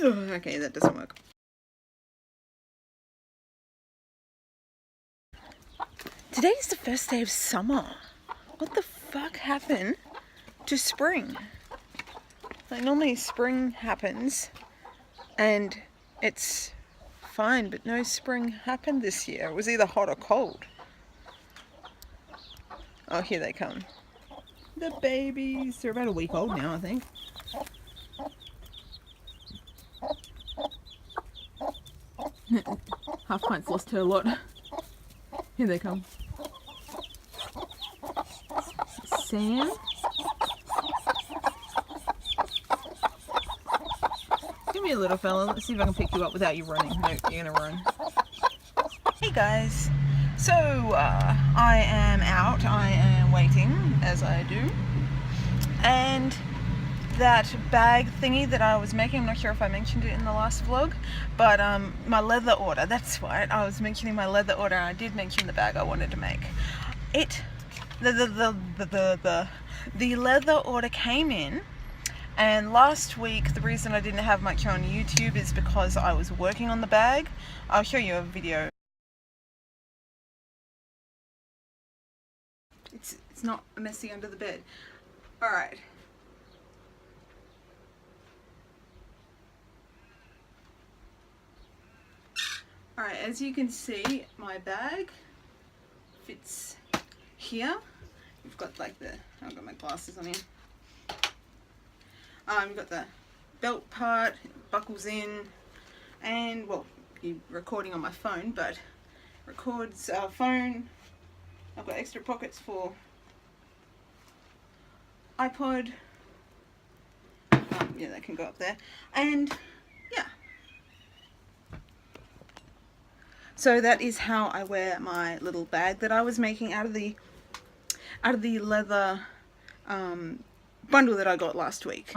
Okay, that doesn't work. Today is the first day of summer. What the fuck happened to spring? Like, normally spring happens and it's fine, but no spring happened this year. It was either hot or cold. Oh, here they come. The babies. They're about a week old now, I think. Half Pint's lost her lot. Here they come. Sam? Give me a little fella. Let's see if I can pick you up without you running. No, you're gonna run. Hey guys. So, I am out. I am waiting, as I do. And that bag thingy that I was making, I'm not sure if I mentioned it in the last vlog, but my leather order, that's right, I was mentioning my leather order, and I did mention the bag I wanted to make. The leather order came in, and last week the reason I didn't have much on YouTube is because I was working on the bag. I'll show you a video. It's not messy under the bed. Alright. Alright, as you can see, my bag fits here. You've got like the, I've got my glasses on here. You've got the belt part, it buckles in, and well, you're recording on my phone, but records phone. I've got extra pockets for iPod. Yeah, that can go up there, and yeah. So that is how I wear my little bag that I was making out of the leather bundle that I got last week.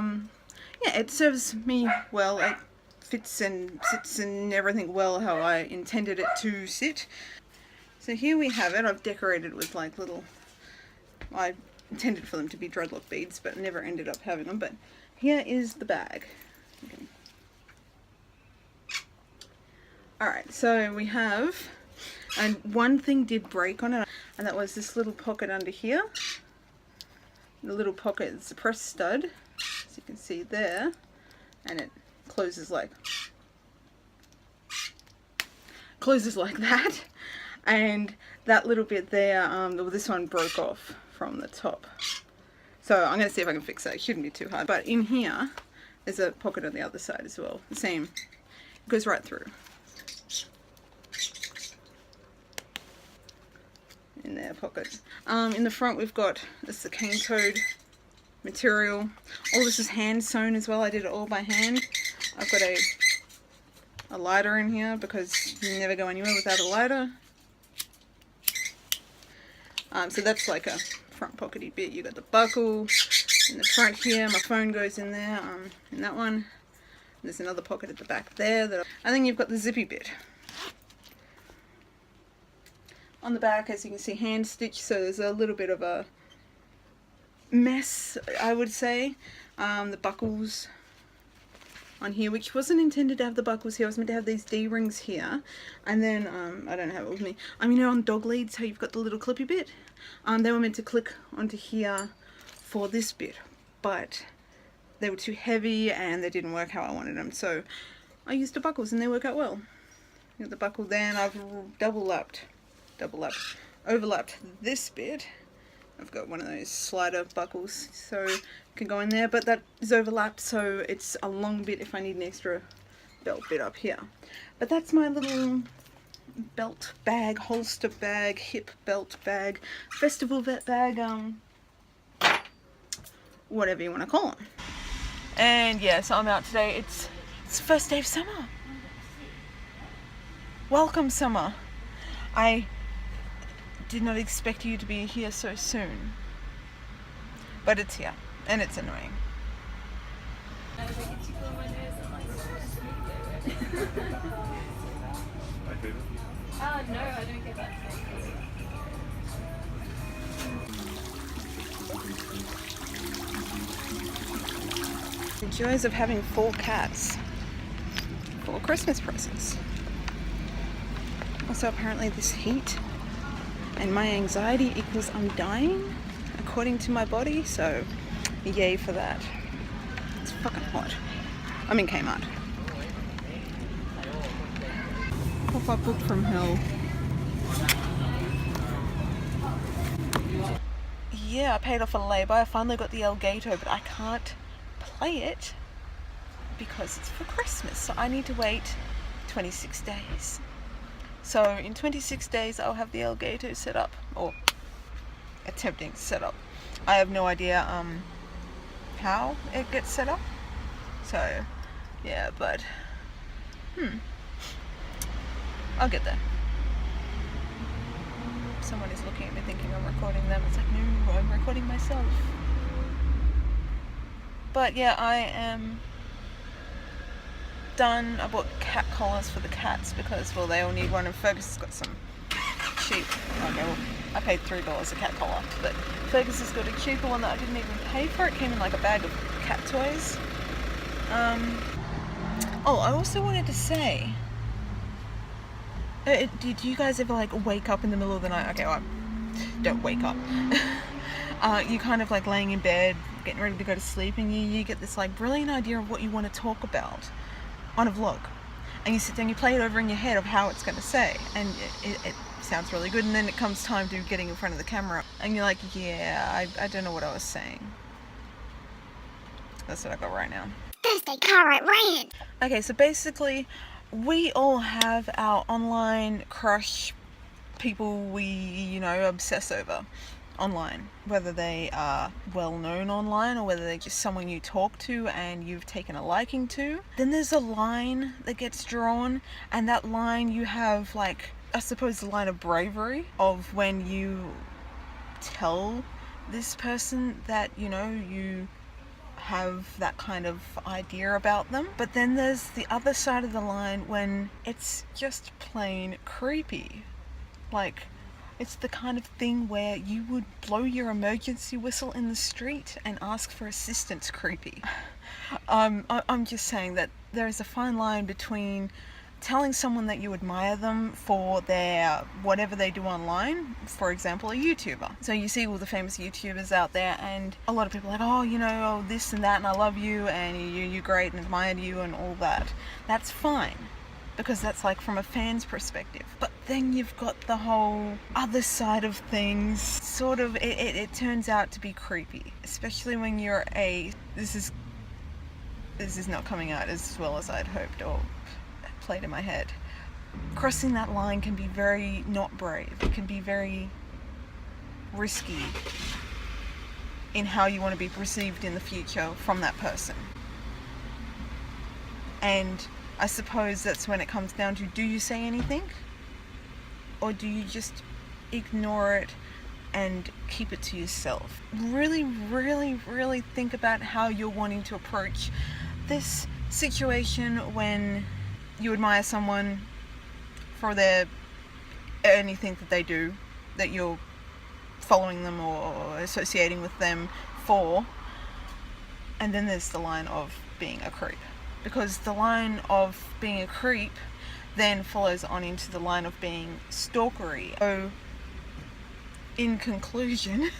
Yeah, it serves me well. It fits and sits and everything well how I intended it to sit. So here we have it. I've decorated with like little, I intended for them to be dreadlock beads, but never ended up having them. But here is the bag. Okay. Alright, so we have, and one thing did break on it, and that was this little pocket under here. The little pocket, it's a press stud, as you can see there, and it closes like that. And that little bit there, this one broke off from the top. So I'm going to see if I can fix that. It shouldn't be too hard. But in here, there's a pocket on the other side as well. The same, it goes right through. In their pocket. In the front we've got this cane toed material. All this is hand sewn as well. I did it all by hand. I've got a lighter in here because you never go anywhere without a lighter. So that's like a front pockety bit. You got the buckle in the front here. My phone goes in there. In that one. There's another pocket at the back there. And then you've got the zippy bit. On the back, as you can see, hand stitched, so there's a little bit of a mess, I would say. The buckles on here, which wasn't intended to have the buckles here. I was meant to have these D-rings here, and then I don't have it with me. You know, on dog leads, how you've got the little clippy bit. They were meant to click onto here for this bit, but they were too heavy and they didn't work how I wanted them. So I used the buckles, and they work out well. You got the buckle there, and I've overlapped this bit. I've got one of those slider buckles, so it can go in there, but that is overlapped, so it's a long bit if I need an extra belt bit up here. But that's my little belt bag, holster bag, hip belt bag, festival vet bag, whatever you want to call them. And yeah, so I'm out today. It's the first day of summer. Welcome summer. I did not expect you to be here so soon, but it's here and it's annoying. No, I don't get that. The joys of having 4 cats. full of Christmas presents. Also, apparently this heat and my anxiety equals I'm dying, according to my body, so yay for that. It's fucking hot. I'm in Kmart. Pop-up book from hell. Yeah, I paid off a lay-by. I finally got the Elgato, but I can't play it because it's for Christmas, so I need to wait 26 days. So in 26 days I'll have the Elgato set up, or attempting to set up. I have no idea how it gets set up, so yeah, but I'll get there. Someone is looking at me thinking I'm recording them. It's like, no, I'm recording myself. But yeah, I am done. I bought cat collars for the cats because, well, they all need one, and Fergus has got some cheap, okay, well, I paid $3 a cat collar, but Fergus has got a cheaper one that I didn't even pay for. It came in like a bag of cat toys. Oh, I also wanted to say, did you guys ever like wake up in the middle of the night? Okay, well, don't wake up. You kind of like laying in bed, getting ready to go to sleep, and you get this like brilliant idea of what you want to talk about on a vlog, and you sit down, you play it over in your head of how it's going to say, and it sounds really good, and then it comes time to getting in front of the camera, and you're like, yeah, I don't know what I was saying. That's what I got right now. Thursday Car Ride Rant. Okay, so basically, we all have our online crush, people we, you know, obsess over online, whether they are well known online or whether they're just someone you talk to and you've taken a liking to. Then there's a line that gets drawn, and that line you have, like, I suppose the line of bravery of when you tell this person that, you know, you have that kind of idea about them. But then there's the other side of the line when it's just plain creepy. Like, it's the kind of thing where you would blow your emergency whistle in the street and ask for assistance creepy. I'm just saying that there is a fine line between telling someone that you admire them for their whatever they do online, for example, a YouTuber. So you see all the famous YouTubers out there, and a lot of people are like, oh, you know, this and that, and I love you, and you're great, and admire you, and all that. That's fine, because that's like from a fan's perspective. But then you've got the whole other side of things. Sort of, it turns out to be creepy, especially when you're this is not coming out as well as I'd hoped or played in my head. Crossing that line can be very not brave. It can be very risky in how you want to be perceived in the future from that person. And I suppose that's when it comes down to, do you say anything? Or do you just ignore it and keep it to yourself? Really, really, really think about how you're wanting to approach this situation when you admire someone for their anything that they do, that you're following them or associating with them for. And then there's the line of being a creep, because the line of being a creep then follows on into the line of being stalkery. So in conclusion,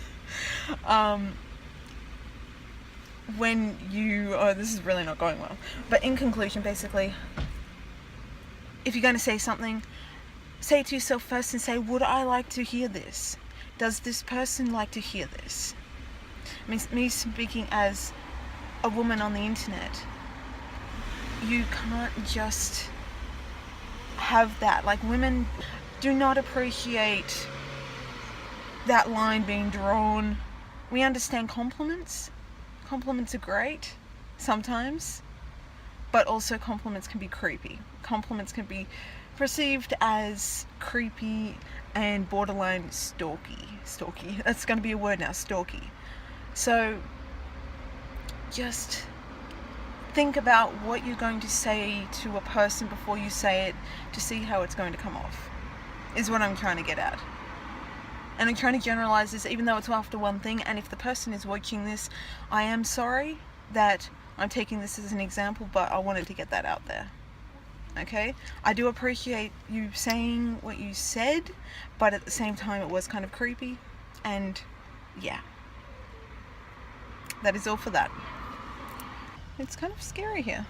when you, this is really not going well, but in conclusion, basically, if you're going to say something, say it to yourself first and say, would I like to hear this? Does this person like to hear this? Me speaking as a woman on the internet, you can't just have that. Like, women do not appreciate that line being drawn. We understand compliments. Compliments are great sometimes, but also compliments can be creepy. Compliments can be perceived as creepy and borderline stalky. That's going to be a word now, stalky. So just think about what you're going to say to a person before you say it, to see how it's going to come off, is what I'm trying to get at. And I'm trying to generalize this, even though it's after one thing, and if the person is watching this, I am sorry that I'm taking this as an example, but I wanted to get that out there. okay? I do appreciate you saying what you said, but at the same time it was kind of creepy, and yeah. That is all for that. It's kind of scary here.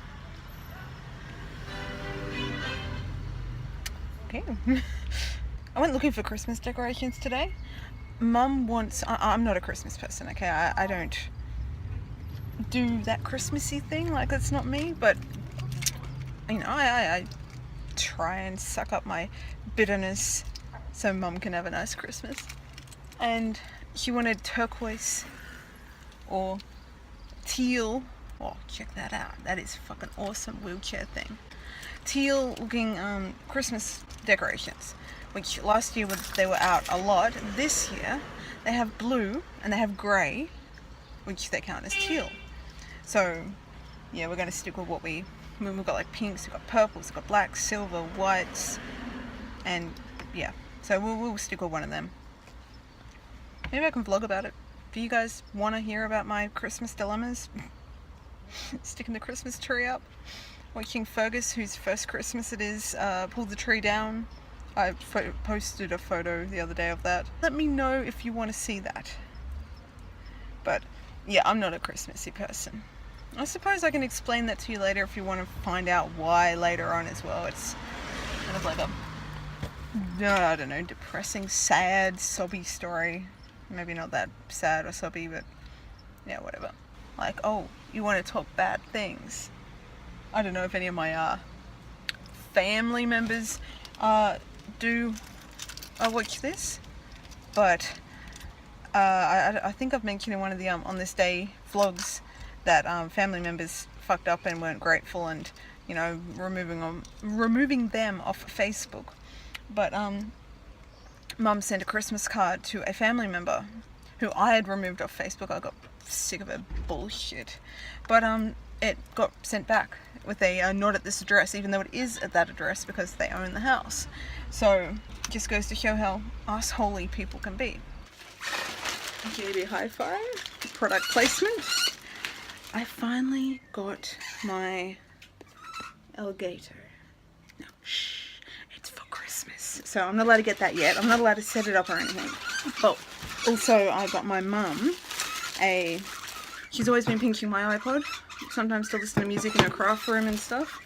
Okay. I went looking for Christmas decorations today. Mum wants... I'm not a Christmas person, okay? I don't do that Christmassy thing, like that's not me, but you know, I try and suck up my bitterness so Mum can have a nice Christmas. And she wanted turquoise or teal. Oh, check that out. That is fucking awesome wheelchair thing. Teal looking Christmas decorations, which last year they were out a lot. This year they have blue and they have grey, which they count as teal. So yeah, we're going to stick with what we've got, like pinks, we've got purples, we've got blacks, silver, whites, and yeah, so we'll stick with one of them. Maybe I can vlog about it. Do you guys want to hear about my Christmas dilemmas? Sticking the Christmas tree up, watching Fergus, whose first Christmas it is, pull the tree down. I posted a photo the other day of that. Let me know if you want to see that. But yeah, I'm not a Christmassy person. I suppose I can explain that to you later if you want to find out why later on as well. It's kind of like a, I don't know, depressing, sad, sobby story. Maybe not that sad or sobby, but yeah, whatever. Like, oh, you want to talk bad things. I don't know if any of my family members do watch this, but I think I've mentioned in one of the On This Day vlogs that family members fucked up and weren't grateful, and you know, removing them off Facebook. But Mum sent a Christmas card to a family member who I had removed off Facebook. I got sick of her bullshit, but it got sent back with a not at this address, even though it is at that address because they own the house. So just goes to show how assholey people can be. JB Hi-Fi product placement. I finally got my Elgato. No, shh, it's for Christmas. So I'm not allowed to get that yet. I'm not allowed to set it up or anything. But also I got my mum she's always been pinching my iPod, sometimes to listen to music in her craft room and stuff.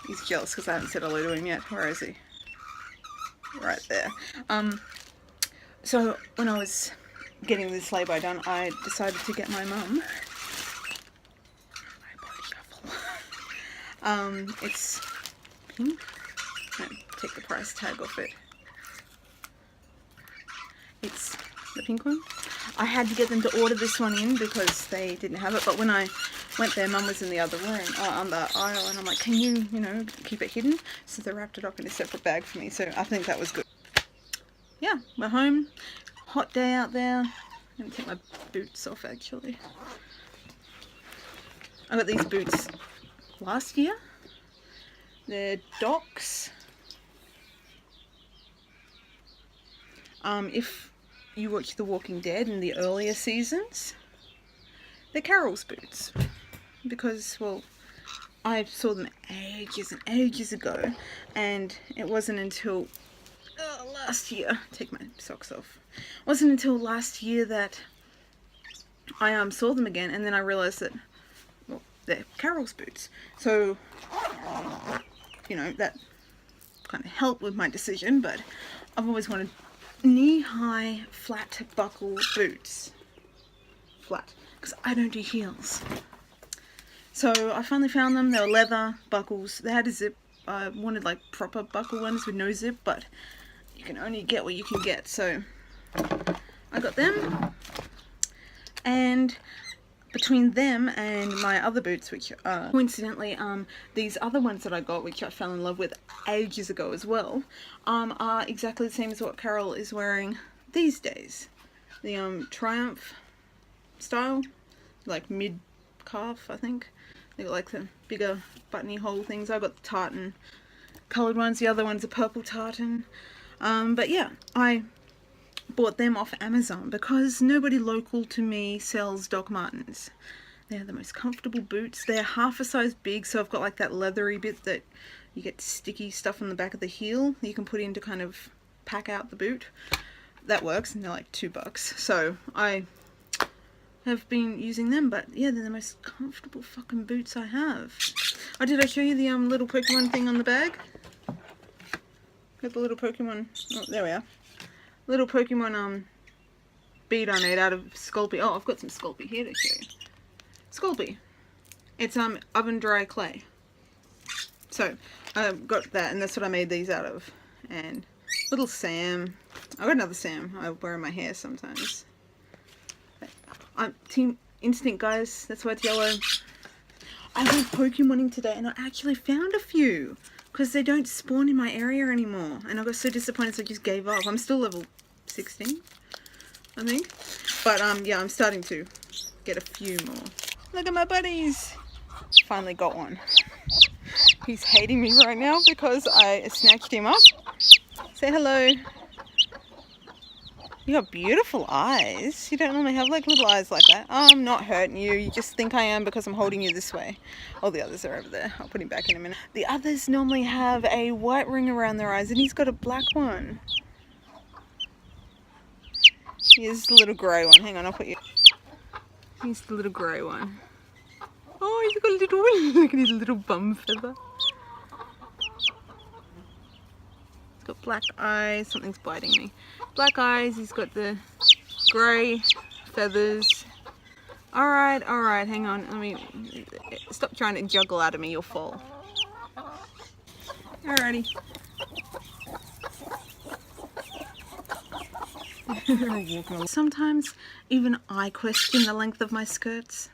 He's jealous because I haven't said hello to him yet. Where is he? Right there. So when I was getting this lay-by done, I decided to get my mum it's pink. No, take the price tag off it. It's the pink one. I had to get them to order this one in because they didn't have it, but when I went there, Mum was in the other room, on the aisle, and I'm like, can you keep it hidden? So they wrapped it up in a separate bag for me, so I think that was good. Yeah, we're home. Hot day out there. I'm gonna take my boots off, actually. I got these boots last year. They're Docs. If you watch The Walking Dead in the earlier seasons, they're Carol's boots. Because, well, I saw them ages and ages ago, and it wasn't until last year, take my socks off, it wasn't until last year that I saw them again, and then I realised that, well, they're Carol's boots. So, you know, that kind of helped with my decision, but I've always wanted knee-high flat buckle boots. Flat, because I don't do heels. So I finally found them. They were leather buckles. They had a zip. I wanted like proper buckle ones with no zip, but you can only get what you can get. So I got them, and between them and my other boots, which are coincidentally these other ones that I got, which I fell in love with ages ago as well, are exactly the same as what Carol is wearing these days. The Triumph style, like mid-calf, I think. They got like the bigger buttony hole things. I got the tartan coloured ones, the other one's a purple tartan. But yeah, I bought them off Amazon because nobody local to me sells Doc Martens. They're the most comfortable boots. They're half a size big, so I've got like that leathery bit that you get sticky stuff on the back of the heel you can put in to kind of pack out the boot. That works, and they're like $2. So I have been using them, but yeah, they're the most comfortable fucking boots I have. Oh, did I show you the little Pokemon thing on the bag? Got the little Pokemon, oh, there we are. Little Pokemon bead I made out of Sculpey. Oh, I've got some Sculpey here to show you. Sculpey. It's oven dry clay. So I've got that, and that's what I made these out of. And little Sam. I've got another Sam I wear in my hair sometimes. I'm Team Instinct, guys. That's why it's yellow. I went Pokemoning today, and I actually found a few because they don't spawn in my area anymore. And I got so disappointed, so I just gave up. I'm still level 16, I think. But yeah, I'm starting to get a few more. Look at my buddies. Finally got one. He's hating me right now because I snatched him up. Say hello. You got beautiful eyes. You don't normally have like little eyes like that. I'm not hurting you. You just think I am because I'm holding you this way. All the others are over there. I'll put him back in a minute. The others normally have a white ring around their eyes, and he's got a black one. Here's the little grey one. Hang on, I'll put you. Here's the little grey one. Oh, he's got a little one. Look at his little bum feather. He's got black eyes. Something's biting me. Black eyes. He's got the grey feathers. Alright, alright. Hang on. Let me... Stop trying to juggle out of me. You'll fall. Alrighty. Sometimes even I question the length of my skirts.